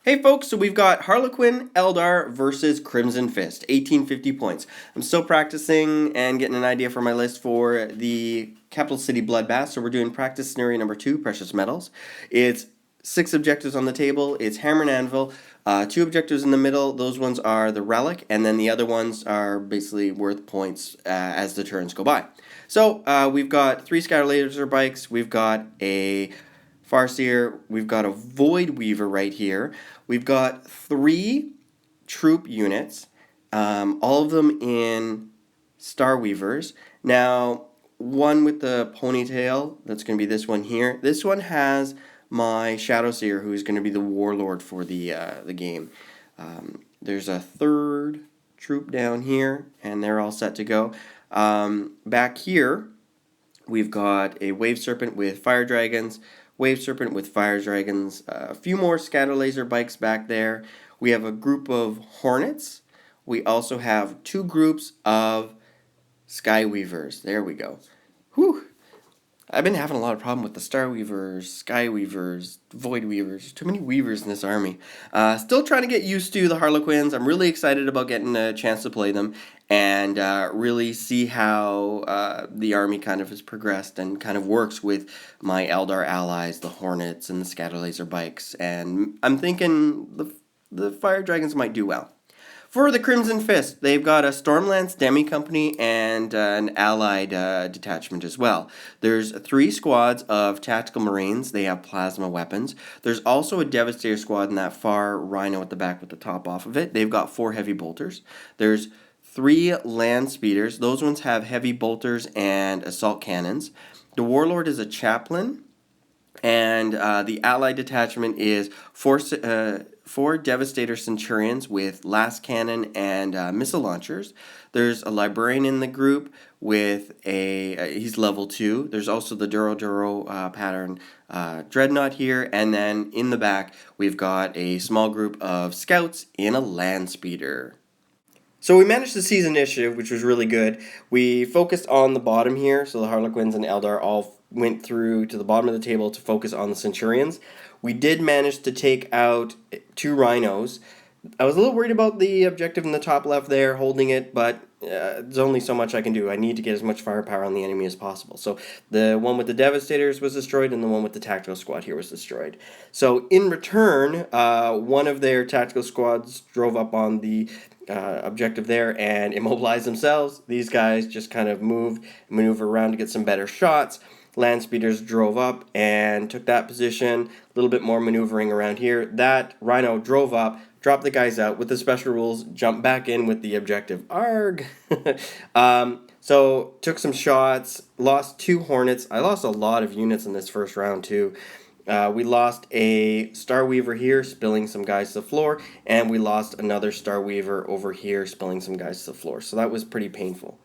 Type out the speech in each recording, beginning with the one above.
Hey folks, so we've got Harlequin Eldar versus Crimson Fist, 1850 points. I'm still practicing and getting an idea for my list for the Capital City Bloodbath, so we're doing practice scenario number 2, Precious Metals. It's 6 objectives on the table, it's Hammer and Anvil, 2 objectives in the middle, those ones are the Relic, and then the other ones are basically worth points as the turns go by. So we've got 3 Scatter Laser Bikes, we've got a Farseer, we've got a Void Weaver right here. We've got 3 troop units, all of them in Star Weavers. Now, one with the ponytail, that's going to be this one here. This one has my Shadow Seer, who's going to be the warlord for the game. There's a 3rd troop down here, and they're all set to go. Back here, we've got a Wave Serpent with Fire Dragons, Wave Serpent with Fire Dragons, a few more Scatter Laser Bikes back there. We have a group of Hornets. We also have 2 groups of Sky Weavers. There we go. Whew. I've been having a lot of problem with the Star Weavers, Sky Weavers, Void Weavers. Too many Weavers in this army. Still trying to get used to the Harlequins. I'm really excited about getting a chance to play them and really see how the army kind of has progressed and kind of works with my Eldar allies, the Hornets and the Scatter Laser Bikes. And I'm thinking the Fire Dragons might do well. For the Crimson Fist, they've got a Stormlance Demi Company and an allied detachment as well. There's 3 squads of Tactical Marines. They have plasma weapons. There's also a Devastator squad in that far Rhino at the back with the top off of it. They've got 4 Heavy Bolters. There's 3 Land Speeders. Those ones have Heavy Bolters and Assault Cannons. The Warlord is a Chaplain. And the allied detachment is 4 Devastator Centurions with Last Cannon and missile launchers. There's a Librarian in the group with he's level 2. There's also the Duro pattern Dreadnought here. And then in the back, we've got a small group of Scouts in a Land Speeder. So we managed to seize initiative, which was really good. We focused on the bottom here, so the Harlequins and Eldar all went through to the bottom of the table to focus on the Centurions. We did manage to take out 2 Rhinos. I was a little worried about the objective in the top left there, holding it, but there's only so much I can do. I need to get as much firepower on the enemy as possible. So the one with the Devastators was destroyed, and the one with the Tactical Squad here was destroyed. So in return, one of their Tactical Squads drove up on the objective there and immobilized themselves. These guys just kind of maneuver around to get some better shots. Land Speeders drove up and took that position. A little bit more maneuvering around here. That Rhino drove up, dropped the guys out with the special rules, jumped back in with the objective. Arg! So took some shots, lost 2 Hornets. I lost a lot of units in this first round too. We lost a Star Weaver here, spilling some guys to the floor, and we lost another Star Weaver over here, spilling some guys to the floor. So that was pretty painful.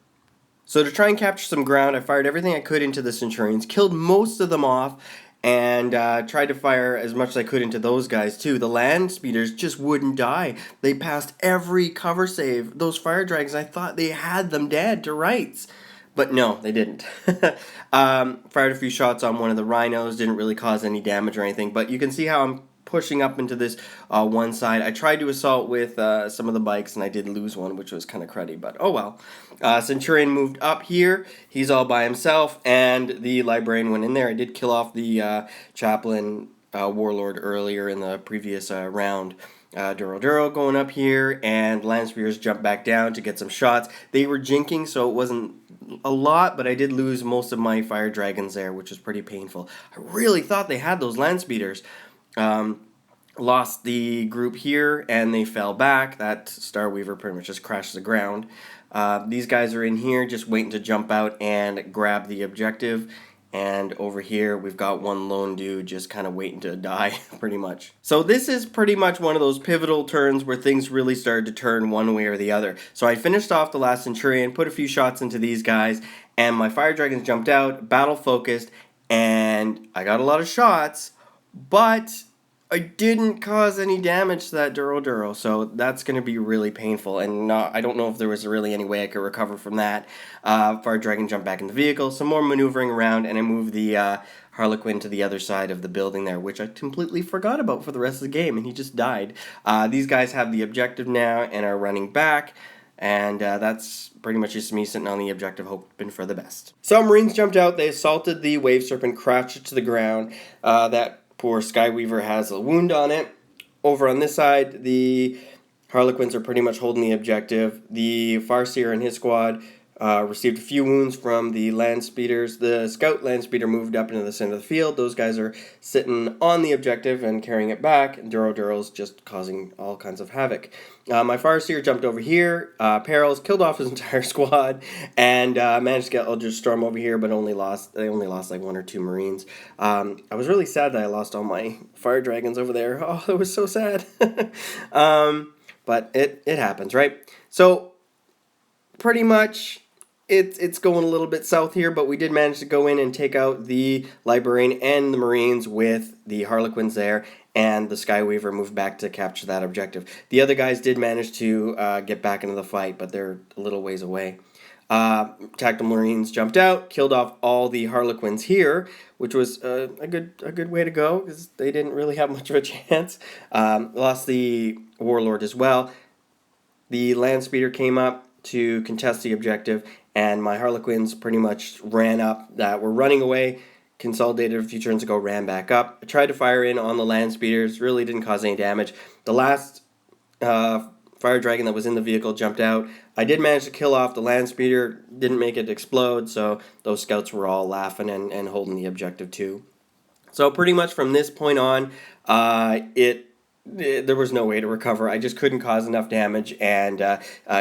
So to try and capture some ground, I fired everything I could into the Centurions, killed most of them off, and tried to fire as much as I could into those guys too. The Land Speeders just wouldn't die. They passed every cover save. Those Fire Dragons, I thought they had them dead to rights. But no, they didn't. Fired a few shots on one of the Rhinos, didn't really cause any damage or anything. But you can see how I'm pushing up into this one side. I tried to assault with some of the bikes, and I did lose one, which was kind of cruddy, but oh well. Centurion moved up here. He's all by himself, and the Librarian went in there. I did kill off the Chaplain Warlord earlier in the previous round. Duro going up here, and Land Spears jumped back down to get some shots. They were jinking, so it wasn't a lot, but I did lose most of my Fire Dragons there, which was pretty painful. I really thought they had those Land Speeders. Lost the group here, and they fell back. That Star Weaver pretty much just crashed the ground. These guys are in here just waiting to jump out and grab the objective. And over here, we've got one lone dude just kind of waiting to die, pretty much. So this is pretty much one of those pivotal turns where things really started to turn one way or the other. So I finished off the last Centurion, put a few shots into these guys, and my Fire Dragons jumped out, battle focused, and I got a lot of shots, but I didn't cause any damage to that Duro, so that's going to be really painful. And I don't know if there was really any way I could recover from that. Fire Dragon jumped back in the vehicle, some more maneuvering around, and I moved the Harlequin to the other side of the building there, which I completely forgot about for the rest of the game, and he just died. These guys have the objective now and are running back. And that's pretty much just me sitting on the objective, hoping for the best. Some Marines jumped out. They assaulted the Wave Serpent, crashed it to the ground. That poor Skyweaver has a wound on it. Over on this side, the Harlequins are pretty much holding the objective. The Farseer and his squad received a few wounds from the land speeders. The scout land speeder moved up into the center of the field. Those guys are sitting on the objective and carrying it back. And Duro's just causing all kinds of havoc. My Farseer jumped over here. Perils killed off his entire squad and managed to get Eldritch Storm over here, but they only lost like 1 or 2 Marines. I was really sad that I lost all my Fire Dragons over there. Oh, it was so sad. But it happens, right? So pretty much it's going a little bit south here, but we did manage to go in and take out the Librarian and the Marines with the Harlequins there, and the Skyweaver moved back to capture that objective. The other guys did manage to get back into the fight, but they're a little ways away. Tactical Marines jumped out, killed off all the Harlequins here, which was a good way to go because they didn't really have much of a chance. Lost the Warlord as well. The Land Speeder came up to contest the objective, and my Harlequins pretty much ran up, were running away, consolidated a few turns ago, ran back up. I tried to fire in on the land speeders, really didn't cause any damage. The last Fire Dragon that was in the vehicle jumped out. I did manage to kill off the land speeder, didn't make it explode, so those scouts were all laughing and holding the objective too. So pretty much from this point on, there was no way to recover. I just couldn't cause enough damage and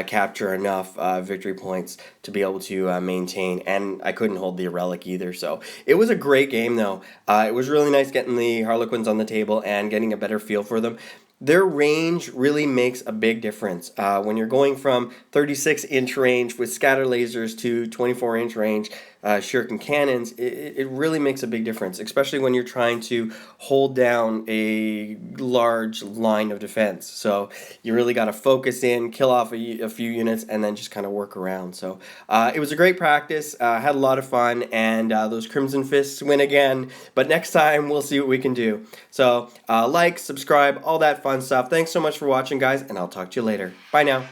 capture enough victory points to be able to maintain, and I couldn't hold the relic either. So it was a great game, though. It was really nice getting the Harlequins on the table and getting a better feel for them. Their range really makes a big difference. When you're going from 36-inch range with scatter lasers to 24-inch range shuriken cannons, it really makes a big difference, especially when you're trying to hold down a large line of defense. So you really got to focus in, kill off a few units, and then just kind of work around. So it was a great practice. Had a lot of fun, and those Crimson Fists win again. But next time, we'll see what we can do. So like, subscribe, all that fun stuff. Thanks so much for watching, guys, and I'll talk to you later. Bye now.